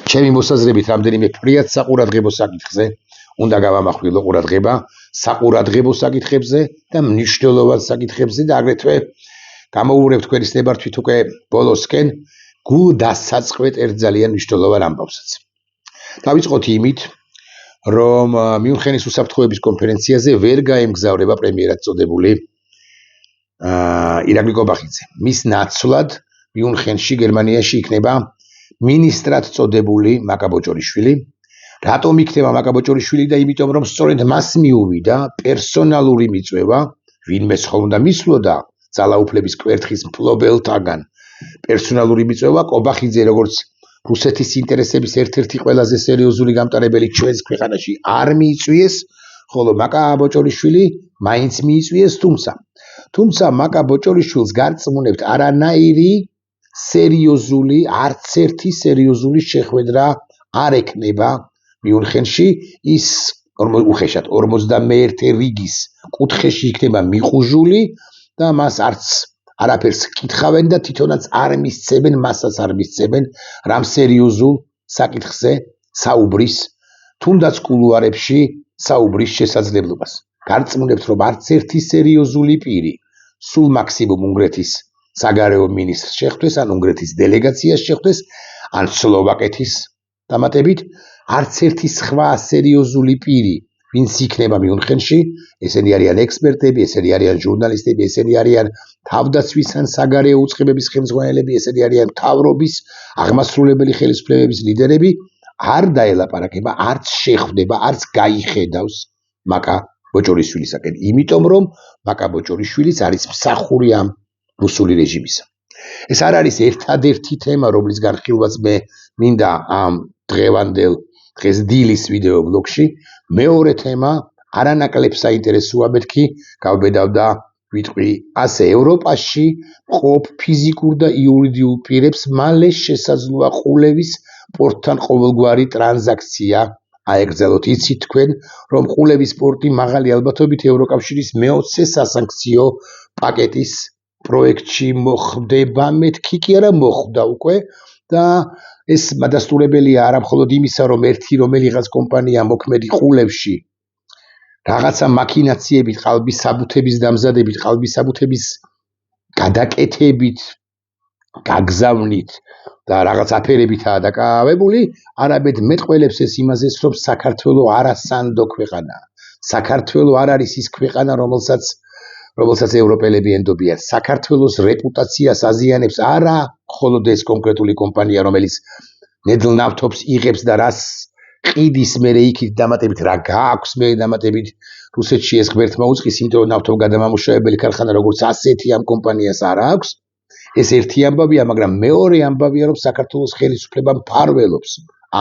ჩემი მოსაზრებით რამდენიმე ფრიად საყურადღებო საკითხზე უნდა გავამახვილო ყურადღება საყურადღებო საკითხებზე და მნიშვნელოვან საკითხებზე და აგრეთვე გამოუვრებ თქვენი ნებართვით უკვე ბოლოსკენ გულ დასაწყვეთ ერთ ძალიან მნიშვნელოვან ამბავსაც. დავიწყოთ იმით, რომ მიუნხენის უსაფრთხოების კონფერენციაზე ვერ გაემგზავრება პრემიერად წოდებული ირაკლი კობახიძე. მის ნაცვლად მიუნხენში გერმანიაში იქნება მინისტრად წოდებული მაკა ბოჭორიშვილი. რატომ იქნება მაკა ბოჭორიშვილი და იმიტომ რომ სწორედ მას მიუვიდა პერსონალური მიწვევა, ვინმე ხომ უნდა მისვლოდა ძალაუფლების კვერთხის მფლობელთაგან პერსონალური მიწვევა კობახიძე როგორც რუსეთის ინტერესების ერთ-ერთი ყველაზე სერიოზული გამტარებელი ჩვენს ქვეყანაში არ მიიწვიეს, ხოლო მაკა ბოჭორიშვილი მაინც მიიწვიეს, თუმცა მაკა ბოჭორიშვილს გარწმუნებთ არანაირი სერიოზული, არც ერთი სერიოზული შეხვედრა არ ექნება მიუნხენში, ის უხეშად 51 რიგის კუთხეში იქნება მიყუჟული და მას არაფერს კითხავენ და თვითონაც არ მისცემენ, მასაც არ მისცემენ რამ სერიოზულ საკითხზე საუბრის, თუნდაც კულუარებში საუბრის შესაძლებლობას. გარწმუნებთ, რომ არც ერთი სერიოზული პირი სულ მაქსიმუმ უნგრეთის საგარეო მინისტრს შეხვდეს, ან უნგრეთის დელეგაციას შეხვდეს, ან სლოვაკეთის დამატებით, არც ერთი სხვა სერიოზული პირი, ვინც იქნება მიუნხენში, ესენი არიან ექსპერტები, ესენი არიან ჟურნალისტები, ესენი არიან თავდაცვის ან საგარეო უწყებების ხელმძღვანელები, ესენი არიან მთავრობის, აღმასრულებელი ხელისუფლებების ლიდერები, არ დაელაპარაკება, არც შეხვდება, არც გაიხედავს მაკა ბოჭორიშვილისაკენ, იმიტომ რომ მაკა ბოჭორიშვილიც არის მსახური ამ რუსული რეჟიმისა. ეს არ არის ერთადერთი თემა, რომლის განხილვაც მე მინდა ამ დღეს დილის ვიდეო ბლოგში. მეორე თემა არანაკლებ საინტერესოა, მეთქი გავბედავდა ვიტყვი ასე ევროპაში მყოფ ფიზიკურ და იურიდიულ პირებს მალე შესაძლოა ყულევის პორტთან ყოველგვარი ტრანზაქცია აეკრძალოთ. იცით თქვენ, რომ ყულევის პორტი მაღალი ალბათობით ევროკავშირის მე-20 სასანქციო პაკეტის პროექტში მოხდება, მეთქი კი არა მოხდა უკვე და ეს მადასტურებელია არა მხოლოდ იმისა, რომ ერთი რომელიღაც კომპანია მოქმედი ყულევში რაღაცა მაქინაციებით, ყალბის საბუთების დამზადებით, ყალბის საბუთების გადაკეთებით, გაგზავნით და რაღაც აფერებითაა დაკავებული, არამედ მეტყველებს ეს იმაზეც, რომ საქართველო არასანდო ქვეყანაა. საქართველო არ არის ის ქვეყანა, რომელსაც ევროპელები ენდობიან. საქართველოს რეპუტაციას აზიანებს არა მხოლოდ ეს კონკრეტული კომპანია, რომელიც ნედლ ნავთობს იღებს და რას ყიდის მერე იქით დამატებით რა გააქვს მერე დამატებით რუსეთში ეს ღმერთმა უწყის, იმიტომ ნავთობგადამამუშავებელი ქარხანა როგორც ასეთი ამ კომპანიას არ აქვს. ეს ერთი ამბავია, მაგრამ მეორე ამბავია, რომ საქართველოს ხელისუფლება მფარველობს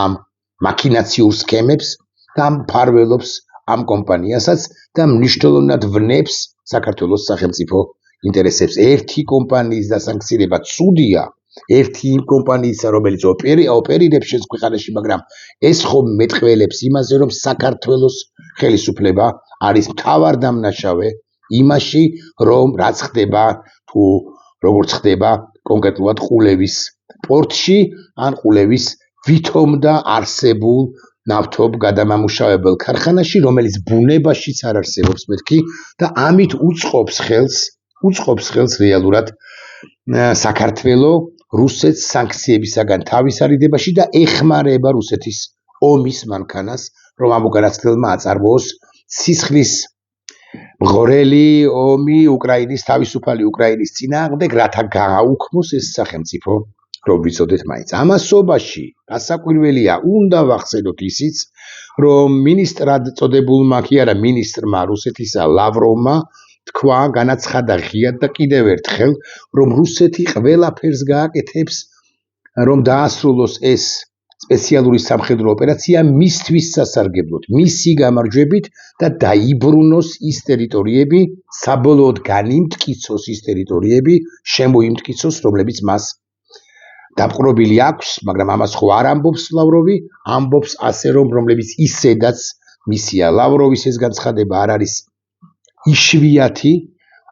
ამ მაქინაციურ სქემებს და მფარველობს ამ კომპანიასაც და მნიშვნელოვნად ვნებს საქართველოს სახელმწიფო ინტერესებს. ერთი კომპანიის დასანქცირება ცუდია, ერთი იმ კომპანიისა, რომელიც ოპერირებს შენს ქვეყანაში, მაგრამ ეს ხომ მეტყველებს იმაზე, რომ საქართველოს ხელისუფლება არის მთავარდამნაშავე იმაში, რომ რაც ხდება თუ როგორც ხდება კონკრეტულად ყულევის პორტში, ან ყულევის ვითომ და არსებულ ნავთობ გადამამუშავებელ ქარხანაში, რომელიც ბუნებაშიც არ არსებობს მეთქი და ამით უწყობს ხელს რეალურად საქართველო რუსეთს სანქციებისაგან თავის არიდებაში და ეხმარება რუსეთის ომის მანქანას, რომ ამ უკანასკნელმა აწარმოოს სისხლის მღრელი ომი უკრაინის თავისუფალი უკრაინის წინააღმდეგ, რათა გააუქმოს ეს სახელმწიფო, რომ ვიცოდეთ მაინც. ამასობაში გასაკვირველია, უნდა ვახსენოთ ისიც, რომ მინისტრად წოდებულმა კი არა მინისტრმა რუსეთისა ლავროვმა თქვა, განაცხადა ღიად და კიდევ ერთხელ, რომ რუსეთი ყველაფერს გააკეთებს, რომ დაასრულოს ეს სპეციალური სამხედრო ოპერაცია მისთვის სასარგებლოდ, მისი გამარჯვებით და დაიბრუნოს ის ტერიტორიები, საბოლოოდ განიმტკიცოს ის ტერიტორიები, შემოიმტკიცოს, რომლებიც მას დაპყრობილი აქვს, მაგრამ ამას ხო არ ამბობს ლავროვი, ამბობს ასე, რომლებიც ისედაც მისია. ლავროვის ეს განცხადება არ არის იშვიათი,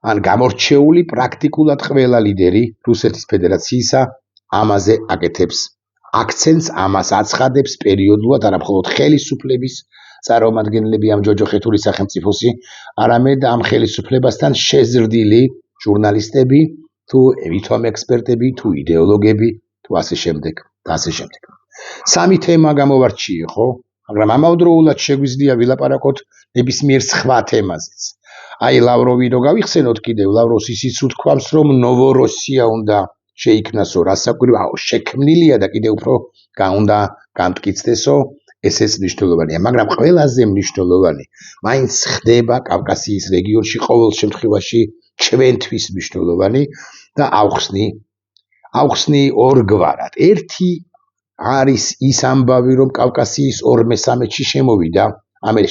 ან გამორჩეული, პრაქტიკულად ყველა ლიდერი რუსეთის ფედერაციისა ამაზე აკეთებს აქცენტს ამას აცხადებს პერიოდულად არა მხოლოდ ხელისუფლების წარმომადგენლები ამ ჯოჯოხეთური სახელმწიფოსი, არამედ ამ ხელისუფლებასთან შეზრდილი ჟურნალისტები, თუ ვითომ ექსპერტები, თუ იდეოლოგები, თუ ასე შემდეგ და ასე შემდეგ. სამი თემა გამოვარჩიე, ხო? მაგრამ ამავდროულად შეგვიძლია ვილაპარაკოთ ნებისმიერ სხვა თემაზეც. აი ლავროვი რო გავიხსენოთ კიდევ, ლავროვს ისიც უთქვამს, რომ ნოვოროსია უნდა შეიქმნასო, რასაკვირველია, შექმნილია და კიდევ უფრო უნდა გამტკიცდესო, ესეც მნიშვნელოვანია, მაგრამ ყველაზე მნიშვნელოვანი მაინც ხდება კავკასიის რეგიონში ყოველ შემთხვევაში ჩვენთვის მნიშვნელოვანი და ავხსნი ორგვარად. ერთი არის ის ამბავი, რომ კავკასიის 2/3-ში შემოვიდა,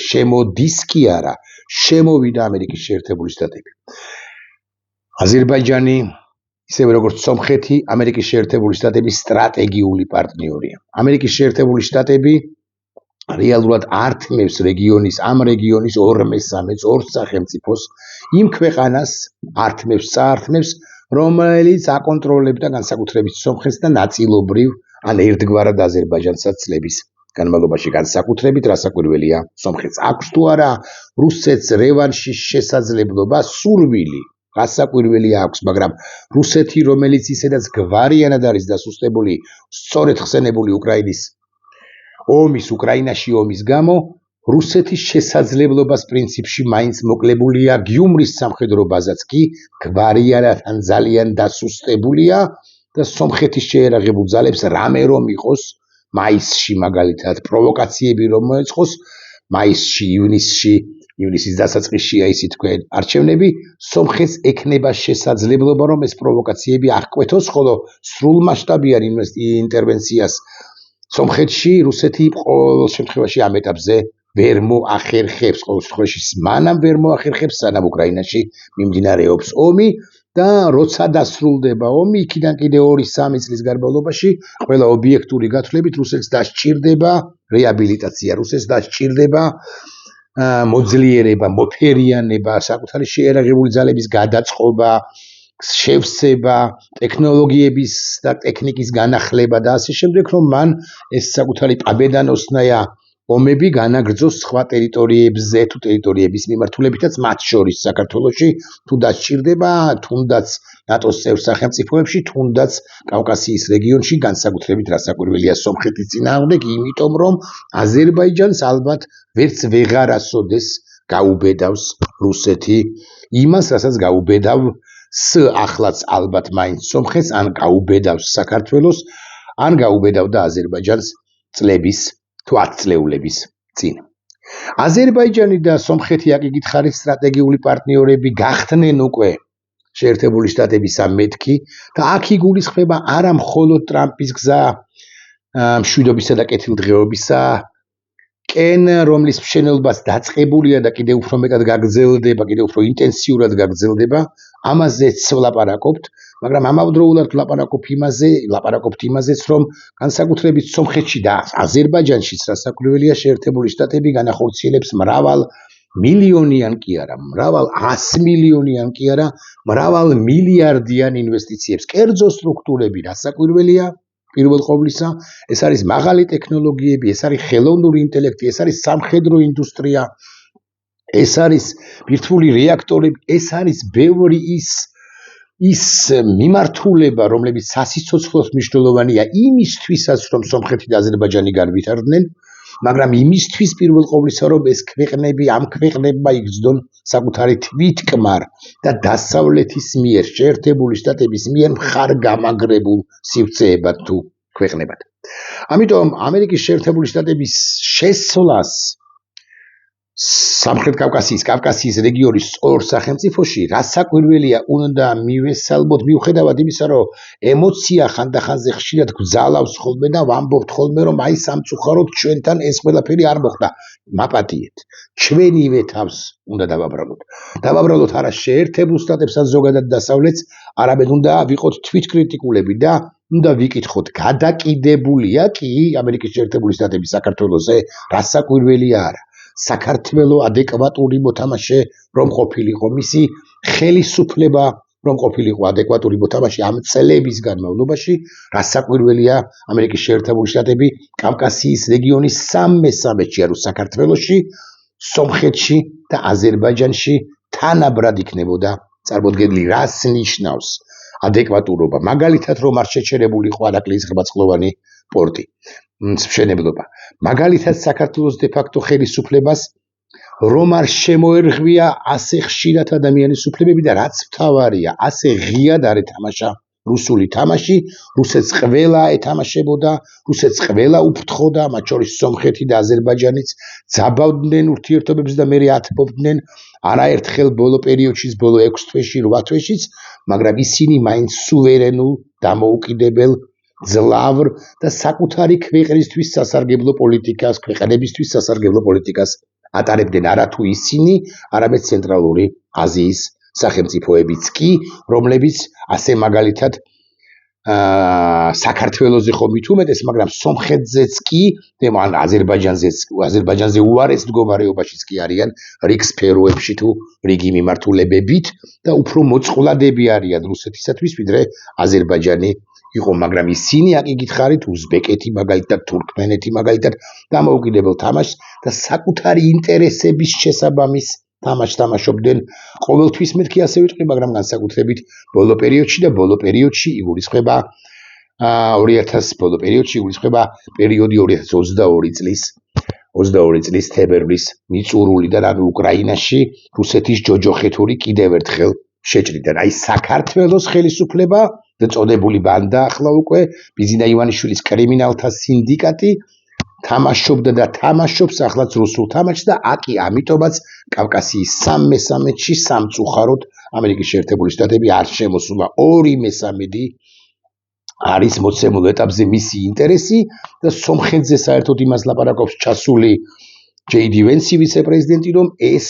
შემოდის კი არა, შემოვიდა ამერიკის შეერთებული შტატები. აზერბაიჯანი, ისევე როგორც სომხეთი, ამერიკის შეერთებული შტატების სტრატეგიული პარტნიორია. ამერიკის შეერთებული შტატები რეალურად ართმევს ამ რეგიონის 2/3-ს, ორ სახელმწიფოს, იმ ქვეყანას წაართმევს, რომელიც აკონტროლებდა განსაკუთრებით სომხეთს და ნაწილობრივ ან ერთგვარად აზერბაიჯანსაც წლების განმავლობაში განსაკუთრებით რასაკვირველია სომხეთს აქვს თუ არა რუსეთს რევანშის შესაძლებლობა სურვილი რასაკვირველია აქვს, მაგრამ რუსეთი, რომელიც ისედაც გვარიანად არის დასუსტებული სწორედ ხსენებული უკრაინაში ომის გამო, რუსეთის შესაძლებლობას პრინციპში მაინც მოკლებულია გიუმრის სამხედრო ბაზაც კი გვარიანად ან ძალიან დასუსტებულია და სომხეთის შეერაღებულ ძალებს რამე რომ იყოს მაისში მაგალითად პროვოკაციები რომ მოეწყოს მაისში ივნისის დასაწყისშია ისე თქვენ არჩევნები სომხეთს ექნება შესაძლებლობა რომ ეს პროვოკაციები აღკვეთოს ხოლო სრულმასშტაბიან ინტერვენციას სომხეთში რუსეთი ყოველ შემთხვევაში ამ ეტაპზე ვერ მოახერხებს ყოველ შემთხვევაში მანამ ვერ მოახერხებს სანამ უკრაინაში მიმდინარეობს ომი და როცა დასრულდება ომი იქიდან კიდე 2-3 წლის განმავლობაში ყველა ობიექტური გათვლებით რუსეთს დასჭირდება რეაბილიტაცია რუსეთს დასჭირდება მოძლიერება მოფერიანება საკუთარი შეერაღებული ძალების გადაწყობა შევსება ტექნოლოგიების და ტექნიკის განახლება და ასე შემდეგ რომ მან ეს საკუთარი პაბედანოსნაია ომები განაგრძოს სხვა ტერიტორიებზე თუ ტერიტორიების მიმართულებითაც მათ შორის საქართველოში თუ დასჭირდება თუნდაც ნატოს წევრ სახელმწიფოებში თუნდაც კავკასიის რეგიონში განსაკუთრებით რასაკვირველია სომხეთის წინააღმდეგ იმიტომ რომ აზერბაიჯანს ალბათ ვერც ვეღარასოდეს გაუბედავს რუსეთი იმას რასაც გაუბედავს ახლაც ალბათ მაინც სომხეთს ან გაუბედავს საქართველოს ან გაუბედავდა აზერბაიჯანს წლების თუ 10 წლეულების წინ. აზერბაიჯანი და სომხეთი აქ ხარით სტრატეგიული პარტნიორები გახდნენ უკვე შეერთებული შტატების მეთქი და აქ იგულისხმება არა მხოლოდ ტრამპის გზა მშვიდობისა და კეთილდღეობისა კენ რომლის მშენებლობას დაწყებულია და კიდევ უფრო მეტად გაგრძელდება, კიდევ უფრო ინტენსიურად გაგრძელდება, ამაზეც ვლაპარაკობთ, მაგრამ ამავდროულად ვლაპარაკობთ იმაზეც, რომ განსაკუთრებით სომხეთში და აზერბაიჯანშიც რასაკვირველია შეერთებული შტატები განახორციელებს მრავალ მილიონიან კი არა, მრავალ 100 მილიონიან კი არა, მრავალ მილიარდიან ინვესტიციებს, კერძო სტრუქტურები რასაკვირველია პირველ ყოვლისა, ეს არის მაღალი ტექნოლოგიები, ეს არის ხელოვნური ინტელექტი, ეს არის სამხედრო ინდუსტრია, ეს არის ბირთვული რეაქტორები, ეს არის ბევრი ის მიმართულება, რომლებიც სასიცოცხლოდ მნიშვნელოვანია იმისთვისაც, რომ სომხეთი და აზერბაიჯანი განვითარდნენ, მაგრამ იმისთვის პირველ ყოვლისა, რომ ეს ქვეყნები ამ ქვეყნებმა იგრძნონ საკუთარი თვითკმარ და დასავლეთის მიერ, შეერთებული შტატების მიერ მხარგამაგრებულ სივრცეებად თუ ქვეყნებად. ამიტომ ამერიკის შეერთებული შტატების შესვლას სამხრეთ კავკასიის რეგიონის ორ სახელმწიფოში რასაკვირველია უნდა მივესალმოთ მიუხედავად იმისა, რომ ემოცია ხანდახანზე ხშირად გვძალავს ხოლმე და ვამბობთ ხოლმე, რომ აი სამწუხაროდ ჩვენთან ეს ყველაფერი არ მოხდა. მაპატიეთ, ჩვენივე თავს უნდა დავაბრალოთ არა შეერთებულ შტატებს ან ზოგადად დასავლეთს, არამედ უნდა ვიყოთ თვითკრიტიკულები და უნდა ვიკითხოთ, გადაკიდებულია კი ამერიკის შეერთებული შტატები საქართველოზე, რასაკვირველია არა. საქართველო ადეკვატური მოთამაშე რომ ყოფილიყო, მისი ხელისუფლება რომ ყოფილიყო ადეკვატური მოთამაშე ამ წლების განმავლობაში, რაც საკვირველია, ამერიკის შეერთებული შტატები კავკასიის რეგიონის 3/13-ში არის საქართველოში, სომხეთში და აზერბაიჯანში თანაბრად იქნებოდა წარმოდგენილი, რაც ნიშნავს ადეკვატურობა. მაგალითად, რომ არ შეჩერებული იყო არაკლიის ღრმაწყლოვანი პორტი, მშენებლობა. მაგალითად, საქართველოს დე-ფაქტო ხელისუფლებას რომ არ შემოერღვია ასე ხშირად ადამიანის უფლებები და რაც მთავარია, ასე ღიად არ ეთამაშა რუსული თამაში, რუსეთს ყველა ეთამაშებოდა, რუსეთს ყველა უფრთხოდა, მათ შორის სომხეთი და აზერბაიჯანიც ძაბავდნენ ურთიერთობებს და მერე ათბობდნენ არაერთხელ ბოლო პერიოდშიც, ბოლო 6 თვეში, 8 თვეშიც, მაგრამ ისინი მაინც სუვერენულ, დამოუკიდებელ, ძლავრ და საკუთარი ქვეყნისთვის სასარგებლო პოლიტიკას, ქვეყნებისთვის სასარგებლო პოლიტიკას ატარებდნენ არათუ ისინი, არამედ ცენტრალური აზიის სახელმწიფოებიც კი, რომლებიც ასე მაგალითად საქართველოზე ხომ მით უმეტეს, მაგრამ სომხეთზეც კი, ან აზერბაიჯანზე უარეს მდგომარეობაშიც კი არიან რიგ სფეროებში თუ რიგი მიმართულებებით და უფრო მოწყვლადები არიან რუსეთისათვის, ვიდრე აზერბაიჯანი იყო, მაგრამ ისინი აქ გითხარით უზბეკეთი მაგალითად, თურქმენეთი მაგალითად დამოუკიდებელ თამაშს და საკუთარი ინტერესების შესაბამის თამაშს თამაშობდნენ. ყოველთვის მეთქი ასე ვიტყვი, მაგრამ განსაკუთრებით ბოლო პერიოდში იგულისხმება 2000 ბოლო პერიოდში იგულისხმება პერიოდი 2022 წლის თებერვლის მიწურულიდან, ანუ უკრაინაში რუსეთის ჯოჯოხეთური კიდევ ერთხელ შეჭრიდან. აი საქართველოს ხელისუფლება და წოდებული ბანდა ახლა უკვე ბიზინა ივანიშვილის კრიმინალთა სინდიკატი თამაშობდა და თამაშობს ახლაც რუსულ თამაშს და აკი ამიტომაც კავკასიის 3/13-ში სამწუხაროდ ამერიკის შეერთებული შტატები არ შემოსულა 2/3 არის მოცემულ ეტაპზე მისი ინტერესი და სომხეთზე საერთოდ იმას ლაპარაკობს ჩასული ჯეიდი ვენსი ვიცე-პრეზიდენტი, რომ ეს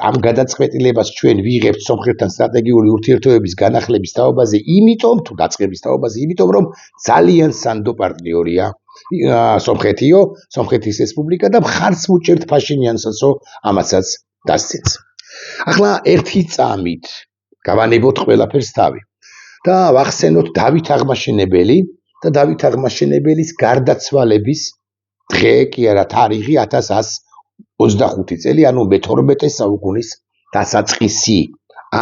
ამ გადაწყვეტილებას ჩვენ ვიღებთ სომხეთთან სტრატეგიული ურთიერთობების განახლების თაობაზე, იმიტომ თუ დაწყების თაობაზე, იმიტომ რომ ძალიან სანდო პარტნიორია სომხეთის რესპუბლიკა და მხარს უჭერთ ფაშინიანსაცო ამასაც დასცინს. ახლა ერთი წამით გავანებოთ ყველაფერს თავი და ვახსენოთ დავით აღმაშენებელი და დავით აღმაშენებელის გარდაცვალების დღე კი არა თარიღი 1125 წელი, ანუ მე-12 საუკუნის დასაწყისი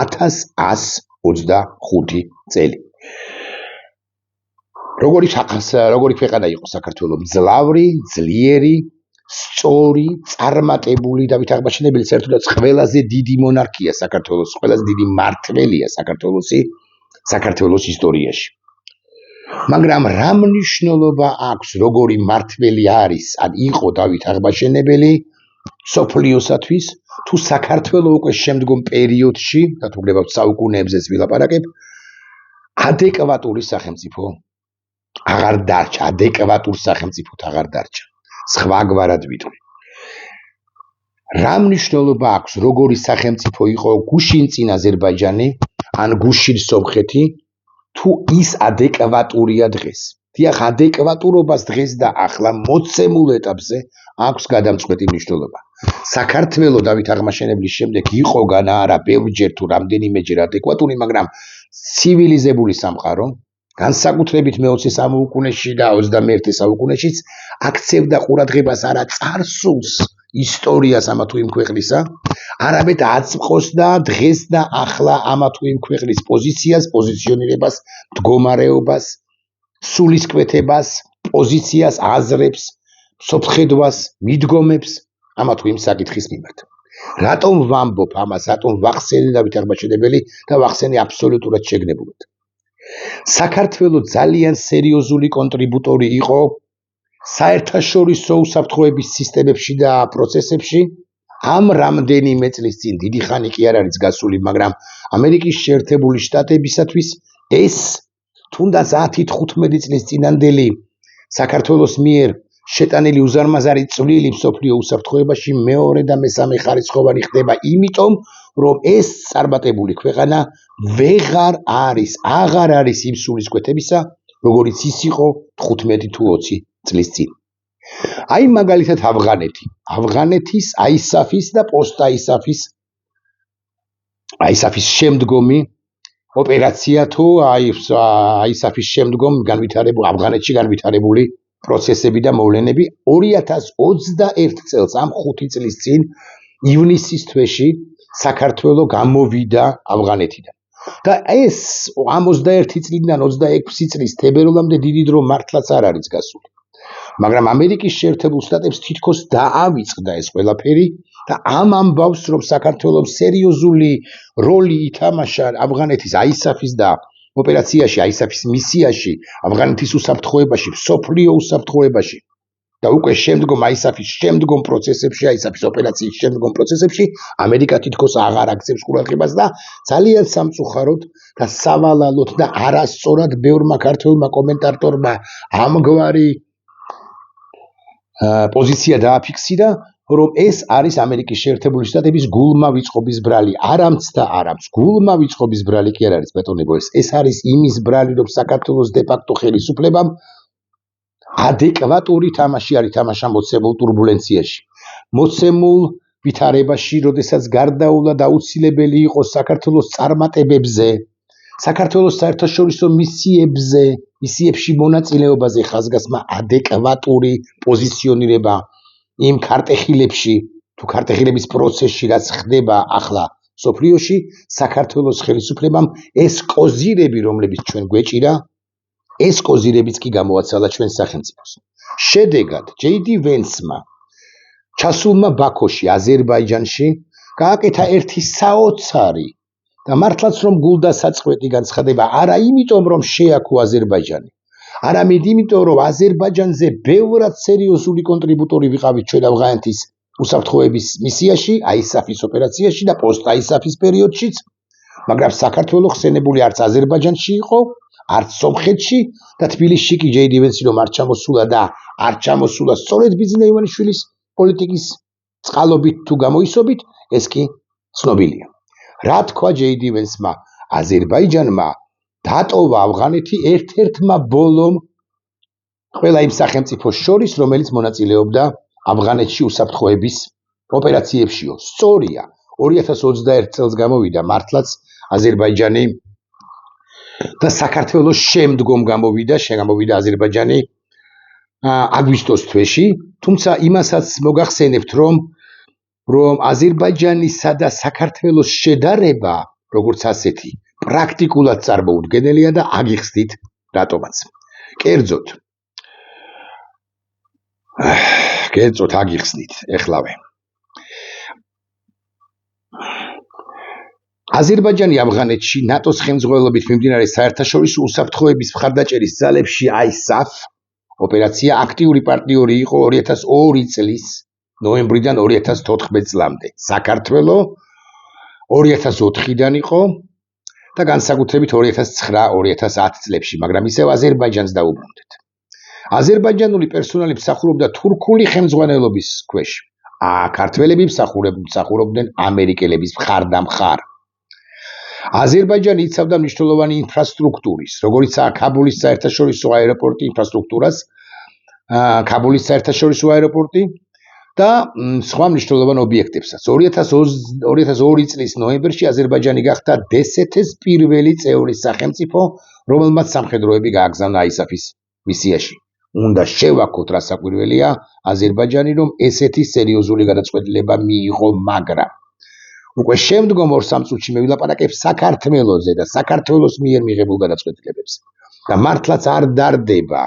1125 წელი. როგორი ქვეყანა იყო საქართველო? მძლავრი, ძლიერი, სწორი, წარმატებული დავით აღმაშენებელი საერთოდაც ყველაზე დიდი მონარქია საქართველოს, ყველაზე დიდი მმართველია საქართველოს ისტორიაში. მაგრამ რა მნიშვნელობა აქვს, როგორი მმართველი არის, ან იყო დავით აღმაშენებელი სოფლიოსათვის, თუ საქართველო უკვე შემდგომ პერიოდში, და თუ გნებავთ საუკუნეებზეც ვილაპარაკებ, ადეკვატური სახელმწიფო აღარ დარჩა, ადეკვატურ სახელმწიფოდ აღარ დარჩა. სხვაგვარად ვიტყვი. რა მნიშვნელობა აქვს, როგორი სახელმწიფო იყო გუშინ წინ აზერბაიჯანი, ან გუშინ სომხეთი, თუ ის ადეკვატურია დღეს. დიახ, ადეკვატურობას დღეს და ახლა მოცემულ ეტაპზე აქვს გადამწყვეტი მნიშვნელობა. საქართველო დავით აღმაშენებლის შემდეგ იყო განა არა ბევრჯერ თუ რამდენიმეჯერ ადეკვატური, მაგრამ ცივილიზებული სამყარო განსაკუთრებით მე-20 საუკუნეში და 21 საუკუნეშიც აქცევდა ყურადღებას არა წარსულს, ისტორიას ამა თუ იმ ქვეყნისა, არამედ აწმყოს და დღეს და ახლა ამა თუ იმ ქვეყნის პოზიციას, პოზიციონირებას, მდგომარეობას, სულისკვეთებას, პოზიციას, აზრებს, სოფხედვას, მიდგომებს ამა თუ იმ საკითხის მიმართ. რატომ ვამბობ ამას, რატომ ვახსენე დავით აღმაშენებელი და ვახსენე აბსოლუტურად შეგნებულად? საქართველო ძალიან სერიოზული კონტრიბუტორი იყო საერთაშორისო უსაფრთხოების სისტემებში და პროცესებში. ამ რამდენიმე წლის წინ, დიდი ხანი კი არ არის გასული, მაგრამ ამერიკის შეერთებული შტატებისათვის ეს თუნდაც 10-15 წლის წინანდელი საქართველოს მიერ შეტანილი უზარმაზარი წვლილი მსოფლიო უსაფრთხოებაში მეორე და მესამე ხარისხოვანი ხდება, იმიტომ რომ ეს წარმატებული ქვეყანა აღარ არის იმ სულისკვეთებისა, როგორიც ის იყო 15 თუ 20 წლის წინ. აი მაგალითად ავღანეთის აისაფის და პოსტ-აისაფის შემდგომი ოპერაცია თუ ISAF-ის შემდგომ ავღანეთში განვითარებული პროცესები და მოვლენები 2021 წელს ამ 5 წლის წინ ივნისის თვეში საქართველო გამოვიდა ავღანეთიდან. და ეს ამ 21 წლიდან 26 წლის თებერვლამდე დიდი დრო მართლაც არ არის გასული. მაგრამ ამერიკის შეერთებულ შტატებს თითქოს დაავიწყდა ეს ყველაფერი და ამ ამბავს რომ საქართველოს სერიოზული როლი ითამაშა ავღანეთის ISAF-ის და ოპერაციაში, ISAF-ის მისიაში, ავღანეთის უსაფრთხოებაში, მსოფლიო უსაფრთხოებაში და უკვე შემდგომ ISAF-ის შემდგომ პროცესებში, ISAF-ის ოპერაციის შემდგომ პროცესებში ამერიკა თითქოს აღარ აქცევს ყურადღებას და ძალიან სამწუხაროდ და სავალალოდ და არასწორად ბევრმა ქართველმა კომენტატორმა ამგვარი პოზიცია დააფიქსირა, რომ ეს არის ამერიკის შეერთებული შტატების გულმა ვიწყობის ბრალი. არამც და არამც გულმა ვიწყობის ბრალი კი არ არის ბატონებო, ეს არის იმის ბრალი, რომ საქართველოს დე-ფაქტო ხელისუფლებამ ადეკვატური თამაში არ ითამაშა მოცემულ ტურბულენციაში. მოცემულ ვითარებაში, როდესაც გარდაულა და აუცილებელი იყო საქართველოს წარმატებებზე, საქართველოს საერთაშორისო მისიებში მონაწილეობაზე ხაზგასმა ადეკვატური პოზიციონირება იმ ქარტეხილებში თუ ქარტეხილების პროცესში რაც ხდება ახლა სოფლიოში საქართველოს ხელისუფლებამ ეს კოზირები რომლებიც ჩვენ გვეჭირა ეს კოზირებიც კი გამოაცალა ჩვენ სახელმწიფოს. შედეგად JD Vance-მა ჩასულმა ბაქოში აზერბაიჯანში გააკეთა ერთი საოცარი და მართლაც რომ გულდასაწყვეტი განცხადება არა იმიტომ რომ შეაქო აზერბაიჯანი არამედ იმიტომ რომ აზერბაიჯანზე ბევრად სერიოზული კონტრიბუტორი ვიყავით ჩვენ ავღანეთის უსაფრთხოების მისიაში, ISAF-ის ოპერაციაში და პოსტ-ISAF-ის პერიოდშიც, მაგრამ საქართველოს ხსენებული არც აზერბაიჯანში იყო, არც სომხეთში და თბილისში კი JD Vance რომ არ ჩამოსულა და არ ჩამოსულა სწორედ ბიძინა ივანიშვილის პოლიტიკის წყალობით თუ გამოისობით, ეს კი ცნობილია. რა თქვა JD Vance-მა აზერბაიჯანმა დატოვა ავღანეთი ერთ-ერთმა ბოლომ ყველა იმ სახელმწიფოს შორის, რომელიც მონაწილეობდა ავღანეთში უსაფრთხოების ოპერაციებშიო. სწორია, 2021 წელს გამოვიდა მართლაც აზერბაიჯანი და საქართველოს შემდგომ გამოვიდა აზერბაიჯანი აგვისტოს თვეში, თუმცა იმასაც მოგახსენებთ, რომ აზერბაიჯანისა და საქართველოს შედარება, როგორც ასეთი, პრაქტიკულად წარმოუდგენელია და აგიხსნით რატომაც. კერძოდ აგიხსნით ეხლავე. აზერბაიჯანი ავღანეთში ნატოს ხელმძღვანელობით მიმდინარე საერთაშორისო უსაფრთხოების მხარდაჭერის ძალებში ISAF ოპერაცია აქტიური პარტნიორი იყო 2002 წლის ნოემბრიდან 2014 წლამდე. საქართველო 2004-დან იყო და განსაკუთრებით 2009-2010 წლებში, მაგრამ ისევ აზერბაიჯანს დაუბრუნდეთ. აზერბაიჯანული პერსონალი მსახურობდა თურქული ხელმძღვანელობის ქვეშ. ქართველები მსახურობდნენ ამერიკელების მხარდამხარ. აზერბაიჯანი იცავდა მნიშვნელოვანი ინფრასტრუქტურის, როგორიცაა ქაბულის საერთაშორისო აეროპორტი ინფრასტრუქტურას, ქაბულის საერთაშორისო აეროპორტი და სხვა მნიშვნელოვან ობიექტებსაც. 2002 წლის ნოემბერში აზერბაიჯანი გახდა DST-ის პირველი წევრი სახელმწიფო, რომელმაც სამხედროები გააგზავნა ISAF-ის მისიაში. უნდა შევაქოთ რა საკვირველია აზერბაიჯანი რომ ესეთი სერიოზული გადაწყვეტილება მიიღო, მაგრამ უკვე შემდგომ 2-3 წუთში მევილაპარაკებ საქართველოზე და საქართველოს მიერ მიღებულ გადაწყვეტილებებზე. და მართლაც არ დარდება,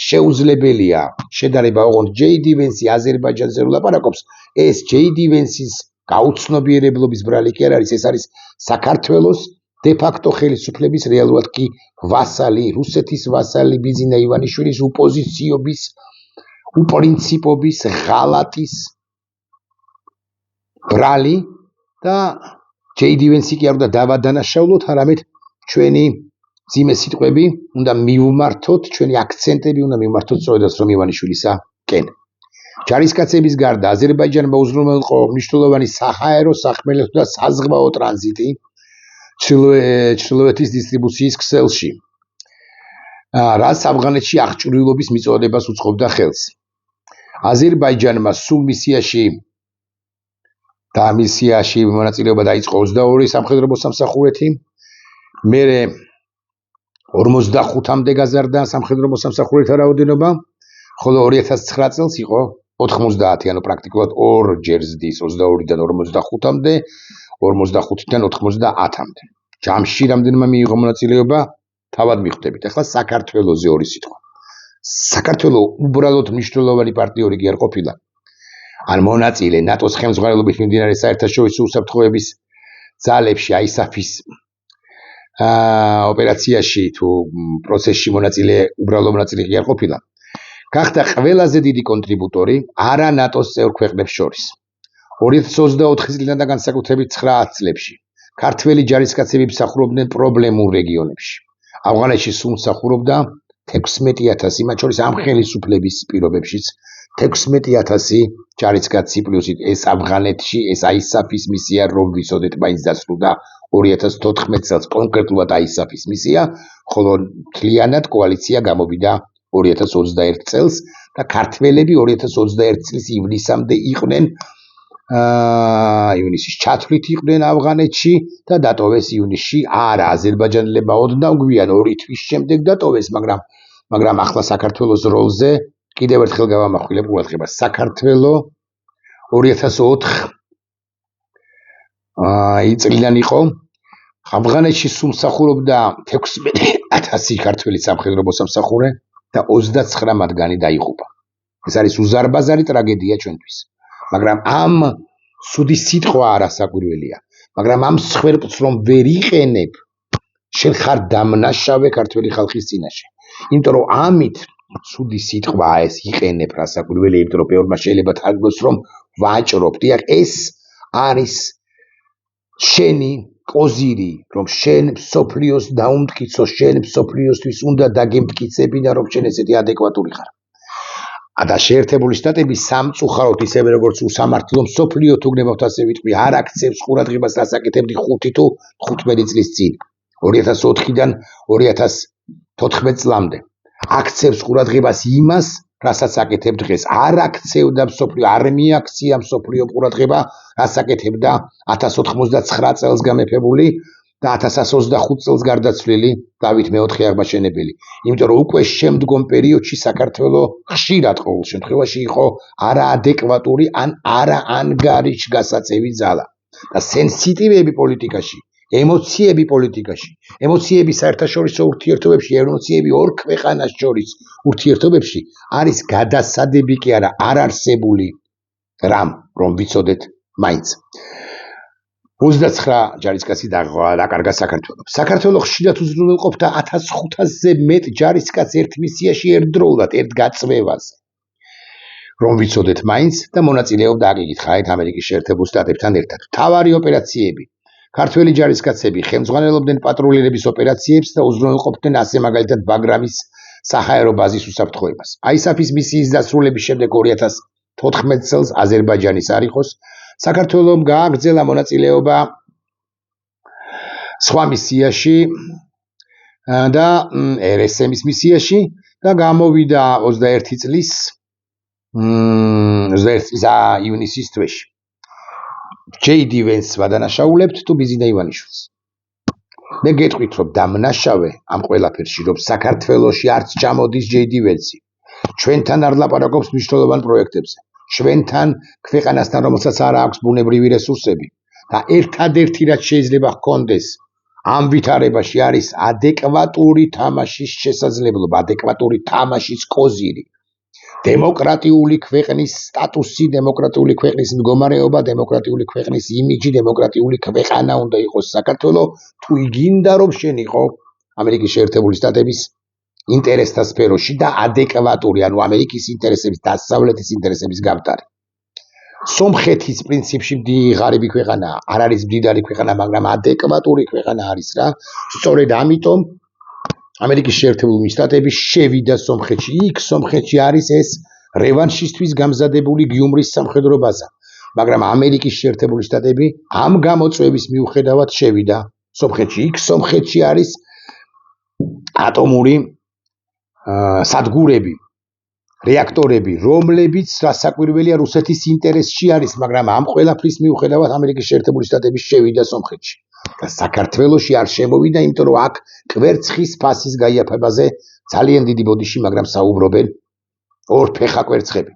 შეუძლებელია შედარება ოღონდ JD Vance აზერბაიჯანზე ვლაპარაკობს, ეს JD Vance-ის გაუცნობიერებლობის ბრალი კი არ არის, ეს არის საქართველოს დე-ფაქტო ხელისუფლების რეალურად კი ვასალი, რუსეთის ვასალი ბიძინა ივანიშვილის უპოზიციობის, უპრინციპობის, ღალატის ბრალი და JD Vance კი არ უნდა დავადანაშაულოთ, არამედ ჩვენი ძიმე სიტყვები უნდა მივმართოთ, ჩვენი აქცენტები უნდა მივმართოთ სწორედაც რომ ივანიშვილისაკენ. ჯარისკაცების გარდა აზერბაიჯანმა უზრუნველყო მნიშვნელოვანი საჰაერო, სახმელეთო და საზღვაო ტრანზიტი ჩრდილოეთის დისტრიბუციის ქსელში, რაც ავღანეთში აღჭურვილობის მიწოდებას უწყობდა ხელს. აზერბაიჯანმა სულ მისიაში მონაწილეობა დაიწყო 22 სამხედრო მოსამსახურეთი, მერე 45-მდე გაზარდა სამხედრო მოსამსახურეთა რაოდენობა, ხოლო 2009 წელს იყო 90, ანუ პრაქტიკულად ორჯერ ზრდის 22-დან 45-მდე, 45-დან 90-მდე. ჯამში რამდენმა მიიღო მონაწილეობა, თავად მიხვდებით. ახლა საქართველოზე ორი სიტყვა. საქართველოს უბრალოდ მნიშვნელოვანი პარტნიორი კი არ ყოფილა. ან მონაწილე ნატოს ხელმძღვანელობით მიმდინარე საერთაშორისო უსაფრთხოების ძალებში ISAF-ის ოპერაციაში თუ პროცესში მონაწილე უბრალო მონაწილე კი არ ყოფილა. გახდა ყველაზე დიდი კონტრიბუტორი არა ნატოს წევრ ქვეყნებს შორის. 2024 წლიდან და განსაკუთრებით 9 წლებში ქართველი ჯარისკაცები მსახურობდნენ პრობლემურ რეგიონებში. ავღანეთში სულ მსახურობდა 16,000, მათ შორის ამ ხელისუფლების პირობებშიც 16,000 ჯარისკაცი პლუს ეს ავღანეთში ეს ISAF-ის მისია რომ ვიცოდეთ მაინც დასრულდა 2014 წელს კონკრეტულად ISAF-ის მისია, ხოლო მთლიანად კოალიცია გამოვიდა 2021 წელს და ქართველები 2021 წლის ივნისამდე იყვნენ ივნისის ჩათვლით იყვნენ ავღანეთში და დატოვეს ივნისში. არა, აზერბაიჯანელებმა ოდნავ გვიან 2 თვის შემდეგ დატოვეს, მაგრამ ახლა საქართველოს როლზე კიდევ ერთხელ გავამახვილებ ყურადღებას. საქართველო 2004 წლიდან იყო ავღანეთში სულ მსახურობდა 16,000 ქართველი სამხედრო მოსამსახურე და 29 მათგანი დაიღუპა. ეს არის უზარმაზარი ტრაგედია ჩვენთვის. მაგრამ ამ სუდი სიტყვა არასაკვირველია, მაგრამ ამ სხერპს რომ ვერ იყენებ, შენ ხარ დამნაშავე ქართველი ხალხის წინაშე. იმიტომ რომ ამით სუდი სიტყვა ეს იყენებ რასაკვირველია, იმიტომ რომ ბევრმა შეიძლება თარგმნოს რომ ვაჭრობ. დიახ, ეს არის შენი კოზირი, რომ შენ სოფლიოს დაუმტკიცო, შენ სოფლიოსთვის უნდა დაგემტკიცებინა, რომ შენ ესეთი ადეკვატური ხარ. და შეერთებული შტატები სამწუხაროდ ისევე როგორც უსამართლო მსოფლიო თუ გნებავთ ასე ვიტყვი, არ აქცევს ყურადღებას, რაც აკეთებდი 5 თუ 15 წლის წინ, 2004-დან 2014 წლამდე. აქცევს ყურადღებას იმას, რასაც აკეთებ დღეს. არ აქცევდა მსოფლიო, არ მიაქცია მსოფლიო ყურადღება, რაც აკეთებდა 1099 წელს გამეფებული და 1125 წელს გარდაცვლილი დავით მეოთხე აღმაშენებელი. იმიტომ რომ უკვე შემდგომ პერიოდში საქართველო ხშირად ყოველ შემთხვევაში იყო არაადეკვატური ან არაანგარიშგასაწევი ძალა. და სენსიტივები პოლიტიკაში, ემოციები პოლიტიკაში, ემოციები საერთაშორისო ურთიერთობებში, ემოციები ორ ქვეყანას შორის ურთიერთობებში არის გადასადები კი არა, არარსებული რამ, რომ ვიცოდეთ მაინც. 29 ჯარისკაცი დაკარგა საქართველოს. საქართველო ხშირად უზრუნველყოფდა 1500-ზე მეტ ჯარისკაცს ერთ მისიაში ერთდროულად, ერთ გაწვევაზე. რომ ვიცოდეთ მაინც და მონაწილეობდა აკითხავთ ამერიკის შეერთებულ შტატებთან ერთად. მთავარი ოპერაციები. ქართველი ჯარისკაცები ხელმძღვანელობდნენ პატრულირების ოპერაციებს და უზრუნველყოფდნენ ასე მაგალითად ბაგრამის საჰაერო ბაზის უსაფრთხოებას. ISAF-ის მისიის დასრულების შემდეგ 2014 წელს აზერბაიჯანის არიხოს საქართველომ გააგრძელა მონაწილეობა სხვა მისიაში და RSM-ის მისიაში და გამოვიდა 21 წლის ივნისის თვეში. JD Vance ვადანაშაულებთ თუ ბიზინა ივანიშვილს. მე გეტყვით რომ დამნაშავე ამ ყველაფერში, რომ საქართველოში არც ჩამოდის JD Vance. ჩვენთან არ ლაპარაკობს მნიშვნელოვან პროექტებზე. ჩვენთან ქვეყანასთან, რომელსაც არ აქვს ბუნებრივი რესურსები და ერთადერთი რაც შეიძლება ჰქონდეს ამ ვითარებაში არის ადეკვატური თამაშის შესაძლებლობა, ადეკვატური თამაშის კოზირი. დემოკრატიული ქვეყნის სტატუსი, დემოკრატიული ქვეყნის მდგომარეობა, დემოკრატიული ქვეყნის იმიჯი, დემოკრატიული ქვეყანა უნდა იყოს საქართველო, თუ იგინდა რომ შენ იყო ამერიკის შეერთებული შტატების ინტერესთა სფეროში და ადეკვატური, ანუ ამერიკის ინტერესების, დასავლეთის ინტერესების გამტარი. სომხეთის პრინციპში ღარიბი ქვეყანაა, არ არის მდიდარი ქვეყანა, მაგრამ ადეკვატური ქვეყანა არის რა. სწორედ ამიტომ ამერიკის შეერთებული შტატები შევიდა სომხეთში. იქ სომხეთში არის ეს რევანშისთვის გამზადებული გიუმრის სამხედრო ბაზა. მაგრამ ამერიკის შეერთებული შტატები ამ გამოწვევის მიუხედავად შევიდა სომხეთში. იქ სომხეთში არის ატომური სადგურები, რეაქტორები, რომლებიც რასაკვირველია რუსეთის ინტერესში არის, მაგრამ ამ ყველაფრის მიუხედავად ამერიკის შეერთებული შტატები შევიდა სომხეთში. და საქართველოში არ შემოვიდა, იმიტომ რომ აქ კვერცხის ფასის გაიაფებაზე ძალიან დიდი ბოდიში, მაგრამ საუბრობენ ორფეხა კვერცხები.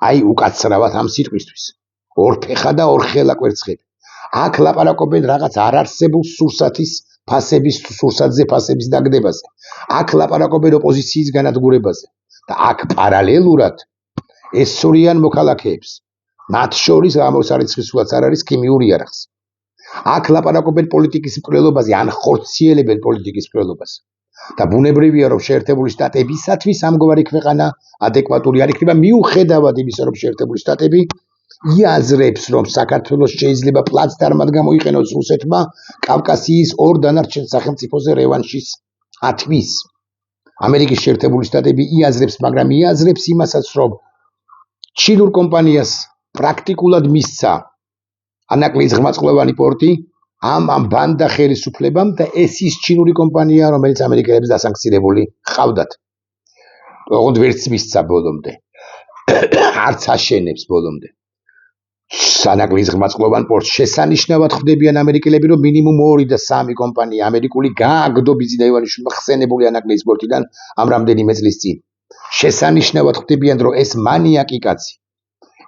აი უკაცრავად ამ სიტყვისთვის. ორფეხა და ორხელა კვერცხები. აქ ლაპარაკობენ რაღაც არარსებულ სურსათის ფასების, სურსათზე ფასების დაგდებაზე. აქ ლაპარაკობენ ოპოზიციის განადგურებაზე და აქ პარალელურად ესწრიან მოქალაქეებს. მათ შორის გამოსარიცხისულად არ არის ქიმიური იარაღს. აქ ლაპარაკობენ პოლიტიკის მკვლელობაზე, ან ხორციელებენ პოლიტიკის მკვლელობას. და ბუნებრივია, რომ შეერთებული შტატებისათვის ამგვარი ქვეყანა ადეკვატური არ იქნება, მიუხედავად იმისა, რომ შეერთებული შტატები იაზრებს, რომ საქართველოს შეიძლება პლაცდარმად გამოიყენოს რუსეთმა კავკასიის ორ დანარჩენ სახელმწიფოზე რევანშის ათვის. ამერიკის შეერთებული შტატები იაზრებს, მაგრამ იაზრებს იმასაც, რომ ჩინურ კომპანიას პრაქტიკულად მისცა ანაკლის ღრმაწყლოვანი პორტი ამ ბანდა ხელისუფლებამ და ეს ის ჩინური კომპანია, რომელიც ამერიკელებს დასანქცირებული ჰყავდათ. ოღონდ ვერც მისცა ბოლომდე. არც აშენებს ბოლომდე. ანაკლის ღრმაწყლოვან პორტს შესანიშნავად ხვდებიან ამერიკელები, რომ მინიმუმ 2 და 3 კომპანია ამერიკული გააგდო ბიზნეს ივალიშვილმა ხსენებული ანაკლის პორტიდან ამ რამდენიმე წლის წინ. შესანიშნავად ხვდებიან, რომ ეს მანიაკი კაცი,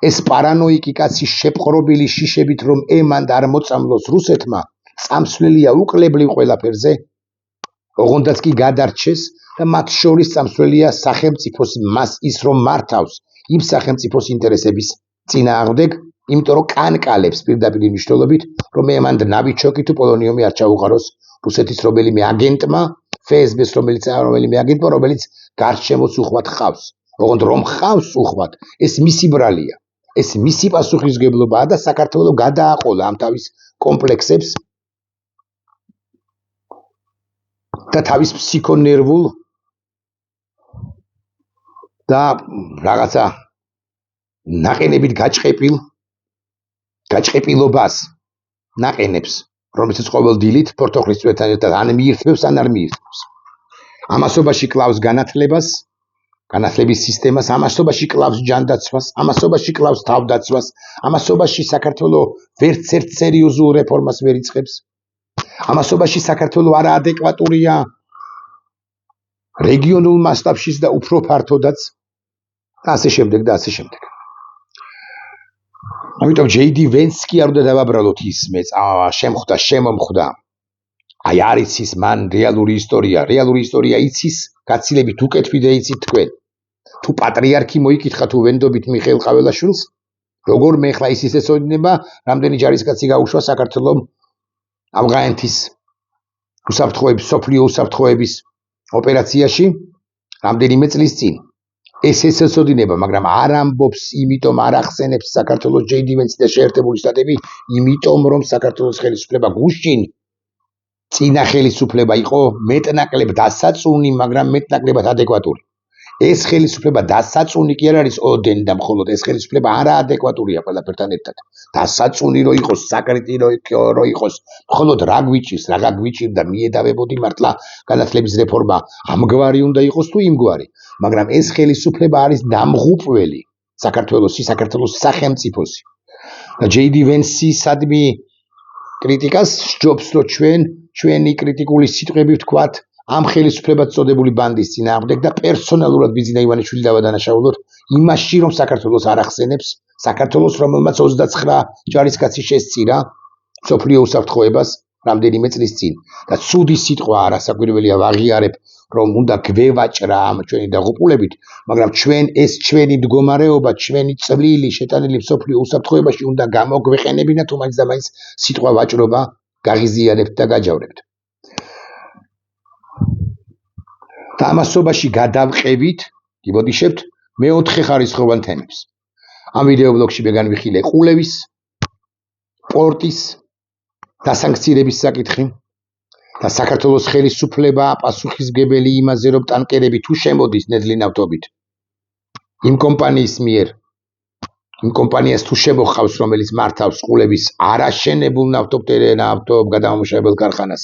ეს პარანოიკი კაცი შეპყრობილი შიშებით, რომ ემანდ არ მოწამლოს რუსეთმა, წამსვლელია უკლებლივ ყველაფერზე, ოღონდაც კი გადარჩეს და მათ შორის წამსვლელია სახელმწიფოს მას ის რომ მართავს იმ სახელმწიფოს ინტერესების წინააღმდეგ, იმიტომ რომ კანკალებს პირდაპირ მნიშვნელობით, რომ ემანდ ნავიჩოკი თუ პოლონიუმი არ ჩაუყაროს რუსეთის რომელიმე აგენტმა, FSB-ს რომელიმე აგენტმა, რომელიც გარშემოც უხვად ხავს. ოღონდ რომ ხავს უხვად, ეს მისი ბრალია. ეს მისი პასუხისგებლობაა და საქართველოს გადააყოლა ამ თავის კომპლექსებს და თავის ფსიქონერვულ და რაღაცა ნაყენებით გაჭყეპილობას ნაყენებს, რომელსაც ყოველ დილით პორტოხლის წვეთთან ერთად ან მიირთმევს, ან არ მიირთმევს. ამასობაში კლავს განათლებას, განათლების სისტემას, ამასობაში კლავს ჯანდაცვას, ამასობაში კლავს თავდაცვას, ამასობაში საქართველოს ვერც ერთ სერიოზულ რეფორმას ვერ იწყებს. ამასობაში საქართველოს არაადეკვატურია რეგიონულ მასშტაბშიც და უფრო ფართოდაც და ასე შემდეგ და ასე შემდეგ. ამიტომ JD Vance კი არ უნდა დავაბრალოთ ის შემხვდა, შემომხვდა. აი არის ის მან რეალური ისტორია იცის, გაცილებით უკეთვი და იცით თქვენ. თუ პატრიარქი მოიკითხა თუ ვენდობით მიხეილ ყაველაშვილს, როგორ მე ხლა ის ეცოდინება, რამდენი ჯარისკაცი გაუშვა საქართველოს ავღანეთის უსაფრთხოების, სოფლიო უსაფრთხოების ოპერაციაში რამდენიმე წლის წინ. ეს ეცოდინება, მაგრამ არ ამბობს, იმიტომ არ ახსენებს საქართველოს JD Vance და შეერთებული შტატები, იმიტომ რომ საქართველოს ხელისუფლება გუშინ წინა ხელისუფლება იყო მეტნაკლებ დასაწუნი, მაგრამ მეტნაკლებად ადეკვატური. ეს ხელისუფლება დასაწუნი კი არ არის ოდენ და მხოლოდ ეს ხელისუფლება არაადეკვატურია ყველაფერთან ერთად. დასაწუნი რო იყოს, საკრიტი რო იყოს, მხოლოდ რა გვიჭირს, რაღა გვიჭირდა მიედავებოდი მართლა განათლების რეფორმა ამგვარი უნდა იყოს თუ იმგვარი, მაგრამ ეს ხელისუფლება არის დამღუპველი საქართველოს სახელმწიფოსი. და JD Vance-ისადმი კრიტიკას სჯობს, რომ ჩვენი კრიტიკული სიტყვები ვთქვათ ამ ხელისუფლებად წოდებული ბანდის წინააღმდეგ და პერსონალურად ბიზნა ივანიშვილი დავადანაშაულოთ იმაში, რომ საქართველოს არ ახსენებს, საქართველოს რომელმაც 29 ჯარისკაცი შესწირა სოფლიო უსაფრთხოებას რამდენიმე წლის წინ. და ცუდი სიტყვა არასაკვირველია ვაღიარებ, რომ უნდა გვევაჭრა ამ ჩვენი დაღუპულებით, მაგრამ ჩვენი მდგომარეობა, ჩვენი წვლილი შეტანილი სოფლიო უსაფრთხოებაში უნდა გამოგვეყენებინა თუ მაინც და მაინც სიტყვა ვაჭრობა გაღიზიანებთ და გაჯავრებთ. და ამასობაში გადავყევით, გიბოდიშებთ, მეოთხე ხარისხოვან თემებს. ამ ვიდეო ბლოგში მე განვიხილე ყულევის, პორტის დასანქცირების საკითხი და საქართველოს ხელისუფლება პასუხისმგებელი იმაზე, რომ ტანკერები თუ შემოდის ნედლი ნავთობით იმ კომპანიის მიერ, იმ კომპანიას თუ შემოხავს, რომელიც მართავს ყულევის არაშენებულ ნავთობგადამამუშავებელ ქარხანას,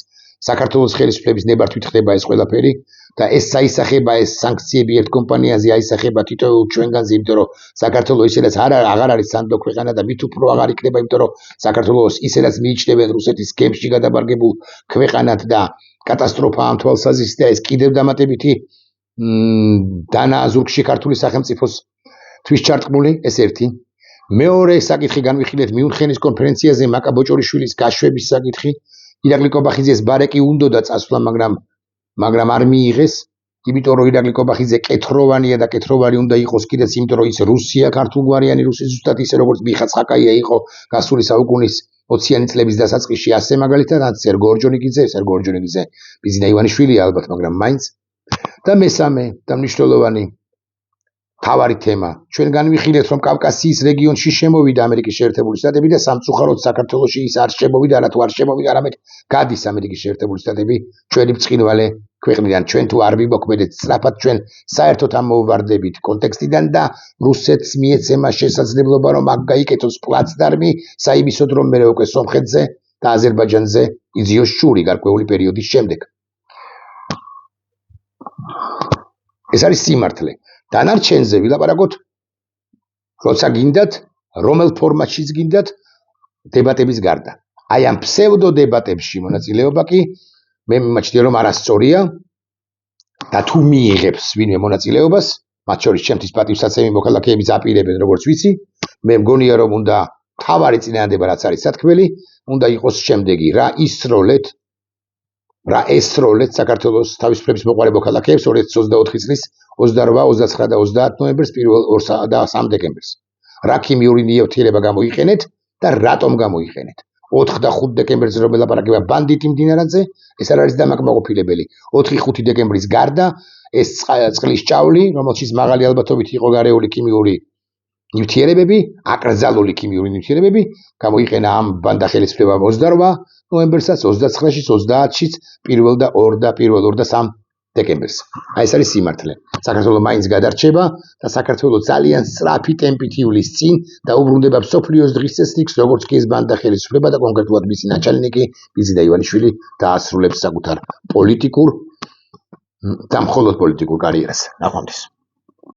საქართველოს ხელისუფლების ნებართვით ხდება ეს ყველაფერი და ეს აისახება ეს სანქციები ერთ კომპანიაზე აისახება თითოეულ ჩვენგანზე, იმიტომ რომ საქართველოს ისედაც აღარ არის სანდო ქვეყანა და მით უფრო აღარ იქნება, იმიტომ რომ საქართველოს ისედაც მიიჩნევენ რუსეთის გემში გადაბარგებულ ქვეყანად და კატასტროფა ამ თვალსაზრისით და ეს კიდევ დამატებითი დანაა ზურგში ქართული სახელმწიფოს თვის ჩარტყმული, ეს ერთი. მეორე საკითხი განვიხილეთ მიუნხენის კონფერენციაზე მაკა ბოჭორიშვილის გაშვების საკითხი. ირაკლი კობახიძეს ბარეკი უნდოდა წასვლა, მაგრამ არ მიიღეს, იმიტომ რომ ირაკლი კობახიძე კეთროვანია და კეთროვანი უნდა იყოს კიდეც, იმიტომ რომ ის რუსია, ქართულგვარიანი რუსი, ზუსტად ისე როგორც მიხა ცხაკაია იყო გასული საუკუნის 20-იანი წლების დასაწყისში, ასე მაგალითად სერგო ორჯონიკიძე, ბიზნა ივანიშვილია ალბათ, მაგრამ მაინც. და მესამე და მნიშვნელოვანი თავარი თემა, ჩვენ განვიხილეთ, რომ კავკასიის რეგიონში შემოვიდა ამერიკის შეერთებული შტატები და სამწუხაროდ საქართველოში ის არ შემოვიდა, რა თუ არ შემოვიდა, არამედ გადის ამერიკის შეერთებული შტატები ჩვენი ბრწყინვალე ქვეყნიდან. ჩვენ თუ არ ვიმოქმედეთ სწრაფად, ჩვენ საერთოდ ამოვვარდებით კონტექსტიდან და რუსეთს მიეცემა შესაძლებლობა, რომ აქ გაიკეთოს პლაცდარმი საიმისოდ, რომ მერე უკვე სომხეთზე და აზერბაიჯანზე იძიოს შური გარკვეული პერიოდის შემდეგ. ეს არის სიმართლე. დანარჩენზე ვილაპარაკოთ, როცა გინდათ, რომელ ფორმატშიც გინდათ, დებატების გარდა. აი ამ ფსევდო დებატებში მონაწილეობა კი მე მიმაჩნია, რომ არასწორია და თუ მიიღებს ვინმე მონაწილეობას, მათ შორის ჩემთვის პატივსაცემი მოქალაქეებიც აპირებენ, როგორც ვიცი, მე მგონია, რომ უნდა თავარი წინააღმდება, რაც არის სათქმელი, უნდა იყოს შემდეგი, რა ესროლეთ საქართველოს თავისუფლების მოყვარე მოქალაქეებს 2024 წლის 28, 29 და 30 ნოემბერს, 1 და 3 დეკემბერს. რა ქიმიური ნივთიერება გამოიყენეთ და რატომ გამოიყენეთ? 4 და 5 დეკემბერზე რომ ელაპარაკება ბანდიტი მდინარაძე, ეს არ არის დამაკმაყოფილებელი. 4-5 დეკემბრის გარდა ეს წყლის ჭავლი, რომელშიც მაღალი ალბათობით იყო გარეული ქიმიური ნივთიერებები, აკრძალული ქიმიური ნივთიერებები, გამოიყენა ამ ბანდა ხელისუფლებამ 28 ნოემბერსაც, 29-შიც, 30-შიც, 1 და 2 და 3 დეკემბერს. აი ეს არის სიმართლე. საქართველო მაინც გადარჩება და საქართველო ძალიან სწრაფი ტემპით ივლის წინ და უბრუნდება მსოფლიოს დღის წესრიგს, როგორც კი ეს ბანდა ხელისუფლება და კონკრეტულად მისი ნაჩალნიკი ბიზნა ივანიშვილი დაასრულებს საკუთარ პოლიტიკურ და მხოლოდ პოლიტიკურ კარიერას. ნახვამდის.